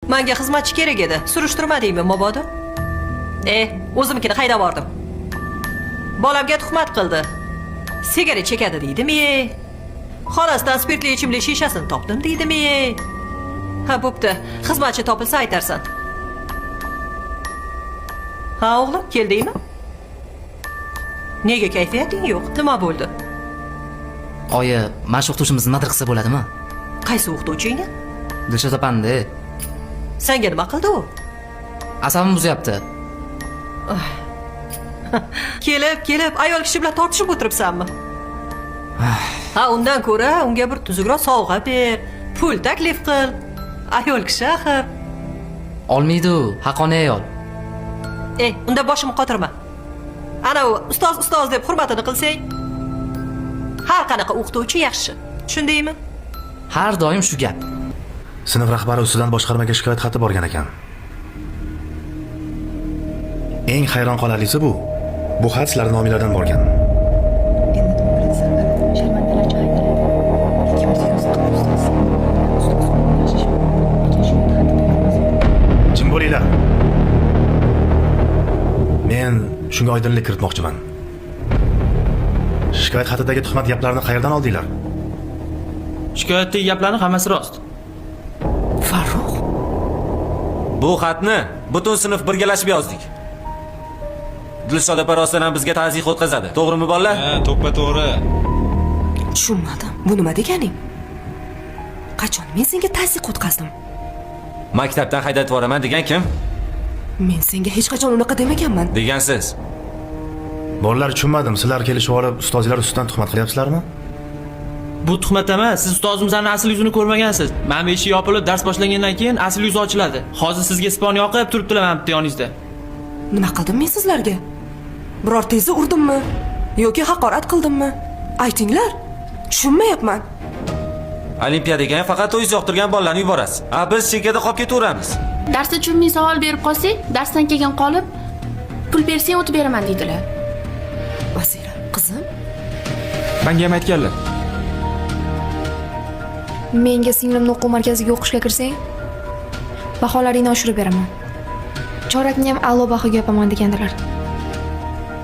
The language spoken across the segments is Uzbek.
Menga xizmatchi kerak edi. Surishtirmadingmi, mabodo? O'zimnikini haydab bordim. Bolamga tuhmat qildi. Sigaret chekadi deydimi? Xonasidan spirtli ichimlik shishasini topdim deydimi? Ha, bo'pti. Xizmatchi topilsa aytarsan. Ha, o'g'lim, keldingmi? Nega kayfiyating yo'q? Nima bo'ldi? Oyi, mana shu o'qituvchimizni nadr qilsa bo'ladimi? Qaysi o'qituvchingni? Dilshod opamni. Senga nima qildi u? Asabim buzyapti. Kelib, ayol kishi bilan tortishib o'tiribsanmi? Ha, undan ko'ra unga bir tuzukroq sovg'a ber, pul taklif qil. Ayol kishi axir. Olmaydi u, haqqoniy ayol. Unda boshimni qotirma. Ana u ustoz deb hurmatini qilsang, har qanaqa o'qituvchi yaxshi. Tushundingmi? Har doim shu gap. Sinf rahbari ustidan boshqarmaga shikoyat xati borgan ekan. Eng hayron qolarlisi bu xat sizlar nominglardan borgan. Jim bo'linglar. Men shunga oydinlik kiritmoqchiman. Shikoyat xatidagi tuhmat gaplarni qayerdan oldinglar? Shikoyatdagi gaplarning hammasi rost. Farruh, Bu xatni butun sinf birgalashib yozdik. Dilshod opa rostdan ham bizga ta'ziq o'tkazadi. To'g'rimi bolalar? Ha, to'g'ri. Tushunmadim. Bu nima deganing? Qachon men senga ta'ziq o'tkazdim? Maktabdan haydatib yuboraman degan kim? Men senga hech qachon unaqa demaganman. Degansiz. Bolalar, tushunmadim. Sizlar kelishib olib ustozlar ustidan tuhmat qilyapsizlarmi? Bu tuhmat emas. Siz ustozimizning asl yuzini ko'rmagansiz. Mana eshik yopilib, dars boshlangandan keyin asl yuzi ochiladi. Hozir sizga spon yoqib turibdilar mana bitta yoningizda. Nima qildim men sizlarga? Birortangizni urdimmi yoki haqorat qildimmi? Aytinglar. Tushunmayapman. Olimpiadaga faqat o'zingiz yoqtirgan bolalarni yuborasiz. Biz chekkada qolib ketaveramiz. Darsda tushunmay savol berib qolsak, darsdan keyin qolib, pul bersang o'tib beraman deydilar. Vasila, qizim, Menga ham aytganlar. Menga singlimni o'quv markaziga o'qishga kirsang, baholaringni oshirib beraman. Chorakni ham a'lo bahoga yopaman degandilar.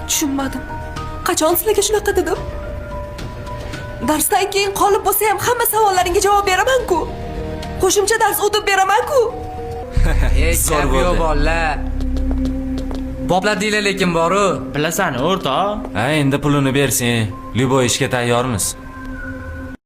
tushunmadim. Qachon sizlarga shunaqa dedim? Darsdan keyin qolib bo'lsa ham hamma savollaringga javob beraman-ku. Qo'shimcha dars o'tib beraman-ku. Zo'r bo'ldi. bolalar. Poplar deylar lekin boru. Bilasan, o'rtoq. Endi pulini bersang, Lyuboy ishga tayyormiz.